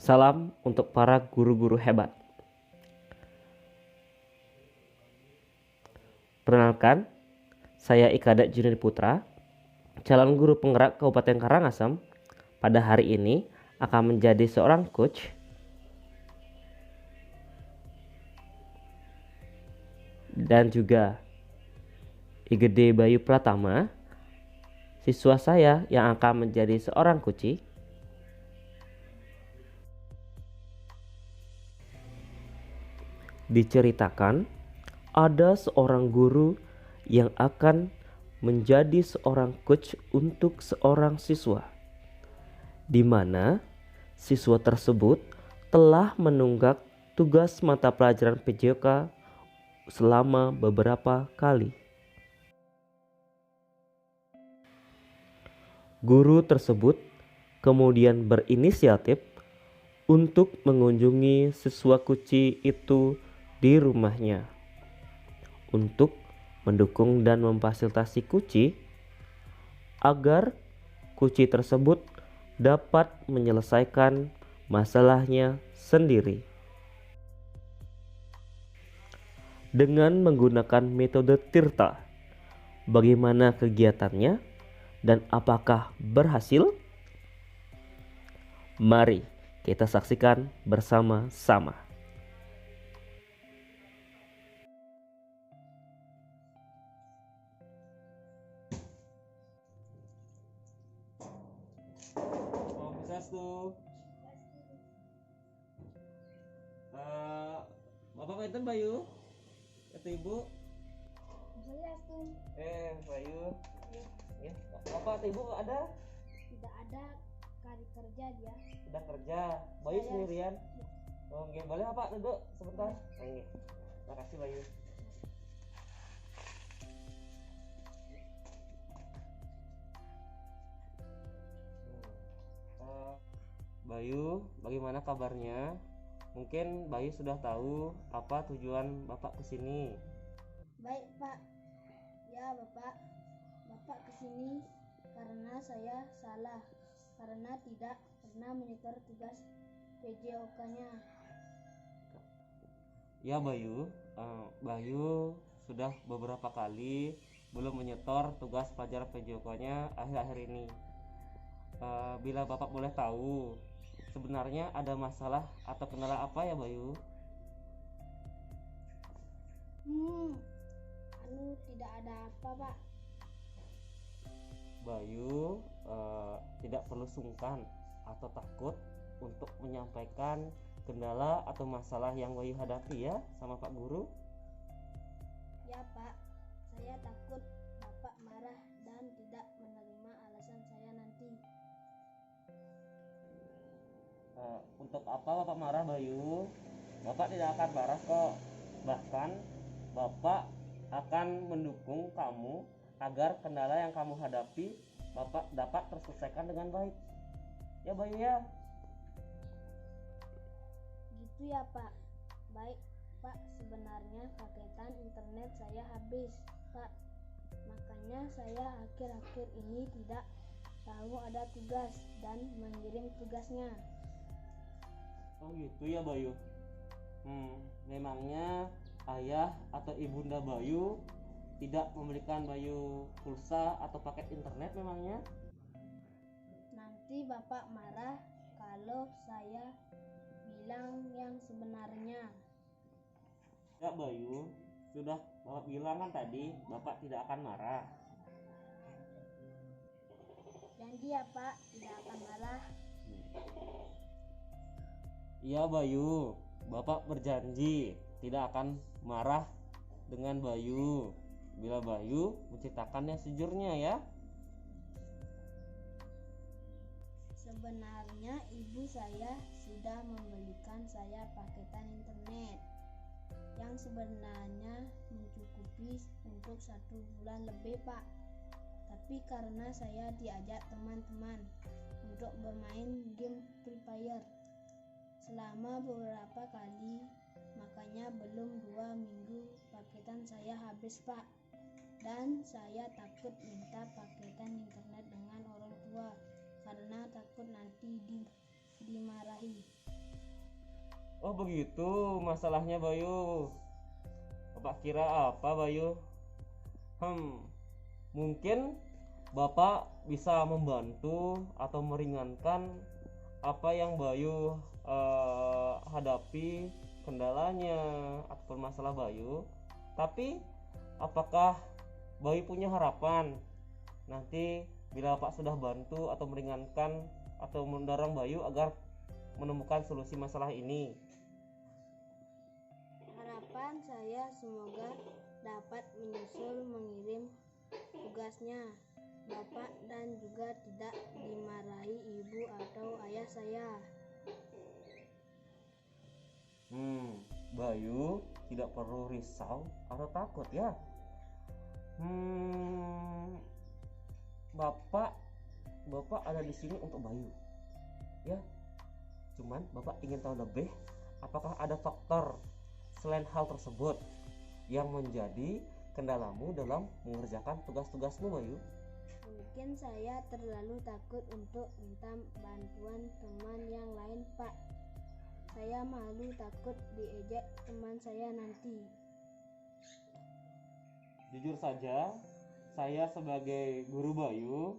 Salam untuk para guru-guru hebat. Perkenalkan, saya Ikada Junedi Putra, calon guru penggerak Kabupaten Karangasem. Pada hari ini akan menjadi seorang coach dan juga Igede Bayu Pratama, siswa saya yang akan menjadi seorang coach. Diceritakan ada seorang guru yang akan menjadi seorang coach untuk seorang siswa, di mana siswa tersebut telah menunggak tugas mata pelajaran PJOK selama beberapa kali. Guru tersebut kemudian berinisiatif untuk mengunjungi siswa kuci itu di rumahnya untuk mendukung dan memfasilitasi kuci agar kuci tersebut dapat menyelesaikan masalahnya sendiri. Dengan menggunakan metode Tirta, bagaimana kegiatannya dan apakah berhasil? Mari kita saksikan bersama-sama. Bapak Pinten Bayu? Itu Ibu? Bayu. Ya. Bapak atau Ibu ada? Tidak ada, kari kerja dia. Sudah kerja. Bayu sendirian? Oh, nggih, boleh Pak duduk sebentar? Nggih. Terima kasih Bayu. Bayu, bagaimana kabarnya? Mungkin Bayu sudah tahu apa tujuan Bapak kesini. Baik Pak. Ya Bapak kesini karena saya salah, karena tidak pernah menyetor tugas PJOK-nya. Ya Bayu, Bayu sudah beberapa kali belum menyetor tugas pelajaran PJOK-nya akhir-akhir ini. Bila Bapak boleh tahu, sebenarnya ada masalah atau kendala apa ya Bayu? Tidak ada apa Pak. Bayu tidak perlu sungkan atau takut untuk menyampaikan kendala atau masalah yang Bayu hadapi ya sama Pak Guru. Ya Pak, saya takut Bapak marah dan tidak menerima alasan saya nanti. Untuk apa Bapak marah Bayu? Bapak tidak akan marah kok. Bahkan Bapak akan mendukung kamu agar kendala yang kamu hadapi Bapak dapat terselesaikan dengan baik. Ya Bayu ya? Gitu ya Pak. Baik Pak, sebenarnya paketan internet saya habis Pak. Makanya saya akhir-akhir ini tidak tahu ada tugas dan mengirim tugasnya. Oh gitu ya Bayu. Memangnya ayah atau ibunda Bayu tidak memberikan Bayu pulsa atau paket internet memangnya? Nanti Bapak marah kalau saya bilang yang sebenarnya. Ya Bayu, sudah Bapak bilang kan tadi Bapak tidak akan marah. Janji ya Pak, tidak akan marah. Iya Bayu, Bapak berjanji tidak akan marah dengan Bayu bila Bayu menceritakan yang sejujurnya ya. Sebenarnya ibu saya sudah membelikan saya paketan internet yang sebenarnya mencukupi untuk 1 bulan lebih Pak. Tapi karena saya diajak teman-teman untuk bermain game Free Fire selama beberapa kali, makanya belum 2 minggu paketan saya habis Pak. Dan saya takut minta paketan internet dengan orang tua karena takut nanti dimarahi. Oh begitu masalahnya Bayu. Bapak kira apa Bayu? Mungkin Bapak bisa membantu atau meringankan apa yang Bayu hadapi, kendalanya ataupun masalah Bayu. Tapi apakah Bayu punya harapan nanti bila Bapak sudah bantu atau meringankan atau mendorong Bayu agar menemukan solusi masalah ini? Harapan saya semoga dapat menyusul mengirim tugasnya Bapak dan juga tidak dimarahi ibu atau ayah saya. Bayu tidak perlu risau atau takut ya. Bapak ada di sini untuk Bayu. Ya. Cuman Bapak ingin tahu lebih, apakah ada faktor selain hal tersebut yang menjadi kendalamu dalam mengerjakan tugas-tugasmu Bayu? Mungkin saya terlalu takut untuk minta bantuan teman yang lain, Pak. Saya malu takut diejek teman saya nanti. Jujur saja, saya sebagai guru Bayu,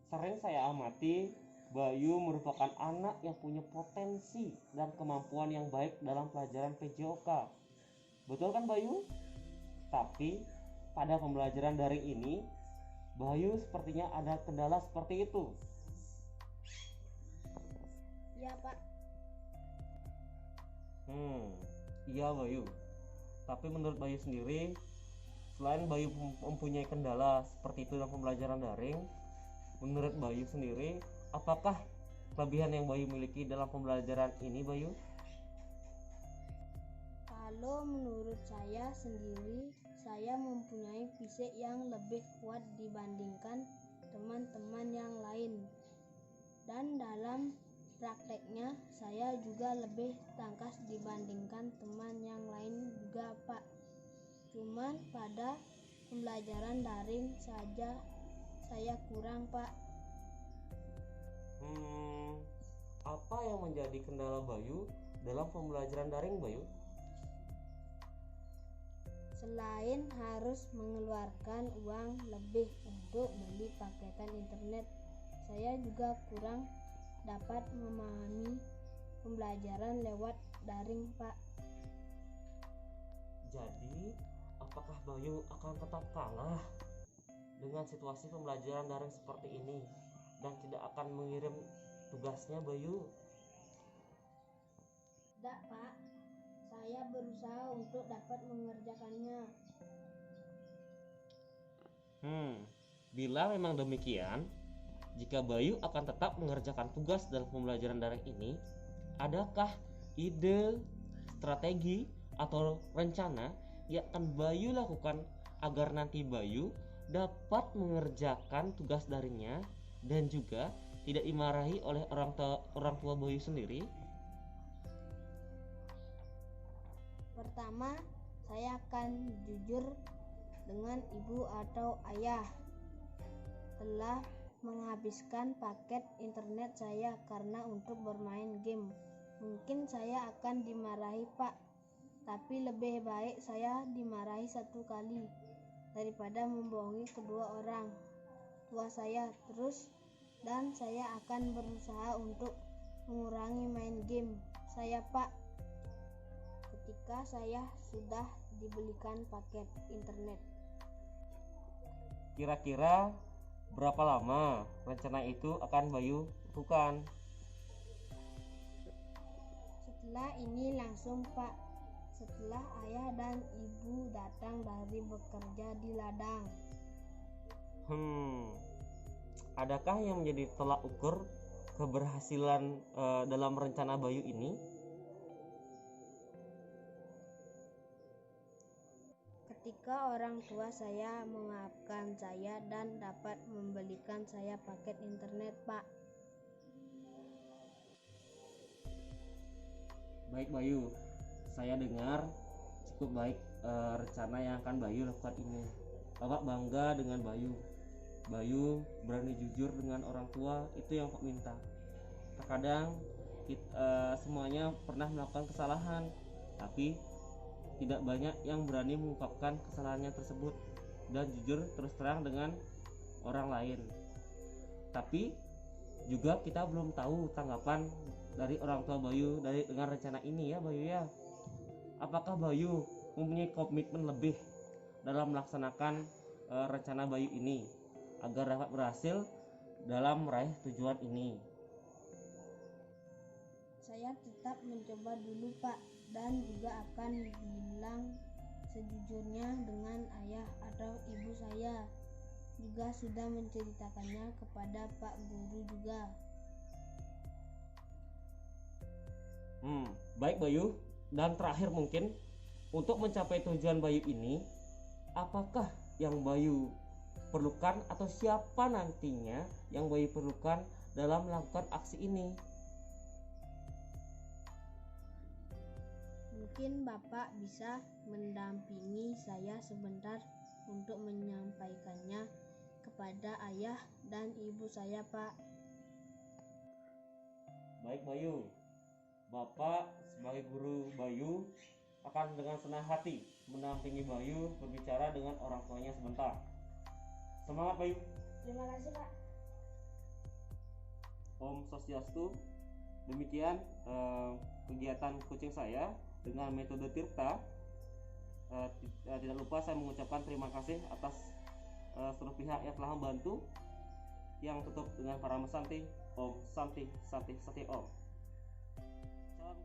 sering saya amati Bayu merupakan anak yang punya potensi dan kemampuan yang baik dalam pelajaran PJOK. Betul kan Bayu? Tapi pada pembelajaran daring ini, Bayu sepertinya ada kendala seperti itu. Ya Pak. Iya Bayu. Tapi menurut Bayu sendiri, selain Bayu mempunyai kendala seperti itu dalam pembelajaran daring, menurut Bayu sendiri, apakah kelebihan yang Bayu miliki dalam pembelajaran ini Bayu? Kalau menurut saya sendiri, saya mempunyai fisik yang lebih kuat dibandingkan teman-teman yang lain. Dan dalam prakteknya, saya juga lebih tangkas dibandingkan teman yang lain juga Pak. Cuman pada pembelajaran daring saja saya kurang Pak. Apa yang menjadi kendala Bayu dalam pembelajaran daring Bayu? Selain harus mengeluarkan uang lebih untuk beli paketan internet, saya juga kurang dapat memahami pembelajaran lewat daring Pak. Jadi, apakah Bayu akan tetap kalah dengan situasi pembelajaran daring seperti ini dan tidak akan mengirim tugasnya Bayu? Tidak Pak, saya berusaha untuk dapat mengerjakannya. Bila memang demikian, jika Bayu akan tetap mengerjakan tugas dalam pembelajaran daring ini, adakah ide, strategi, atau rencana yang akan Bayu lakukan agar nanti Bayu dapat mengerjakan tugas daringnya dan juga tidak dimarahi oleh orang tua Bayu sendiri? Pertama, saya akan jujur dengan ibu atau ayah. Telah menghabiskan paket internet saya karena untuk bermain game. Mungkin saya akan dimarahi Pak, tapi lebih baik saya dimarahi satu kali daripada membohongi kedua orang tua saya terus. Dan saya akan berusaha untuk mengurangi main game saya Pak ketika saya sudah dibelikan paket internet. Kira-kira berapa lama rencana itu akan Bayu lakukan? Setelah ini langsung Pak, setelah ayah dan ibu datang dari bekerja di ladang. Adakah yang menjadi tolak ukur keberhasilan dalam rencana Bayu ini? Ketika orang tua saya memaafkan saya dan dapat membelikan saya paket internet Pak. Baik Bayu, saya dengar cukup baik rencana yang akan Bayu lakukan ini. Bapak bangga dengan Bayu. Bayu berani jujur dengan orang tua, itu yang Pak minta. Terkadang semuanya pernah melakukan kesalahan, tapi tidak banyak yang berani mengungkapkan kesalahannya tersebut dan jujur terus terang dengan orang lain. Tapi juga kita belum tahu tanggapan dari orang tua Bayu dengan rencana ini ya Bayu ya. Apakah Bayu mempunyai komitmen lebih dalam melaksanakan rencana Bayu ini agar dapat berhasil dalam meraih tujuan ini? Saya tetap mencoba dulu Pak, dan juga akan bilang sejujurnya dengan ayah atau ibu saya. Juga sudah menceritakannya kepada Pak Guru juga. Baik Bayu, dan terakhir mungkin untuk mencapai tujuan Bayu ini, apakah yang Bayu perlukan atau siapa nantinya yang Bayu perlukan dalam melakukan aksi ini? Mungkin Bapak bisa mendampingi saya sebentar untuk menyampaikannya kepada ayah dan ibu saya Pak. Baik Bayu, Bapak sebagai guru Bayu akan dengan senang hati mendampingi Bayu berbicara dengan orang tuanya sebentar. Semangat Bayu. Terima kasih Pak. Om Swastiastu. Demikian kegiatan coaching saya dengan metode Tirta. Tidak lupa saya mengucapkan terima kasih atas seluruh pihak yang telah membantu. Yang tutup dengan para Santi Om Santi Santi Santi Om. Salam.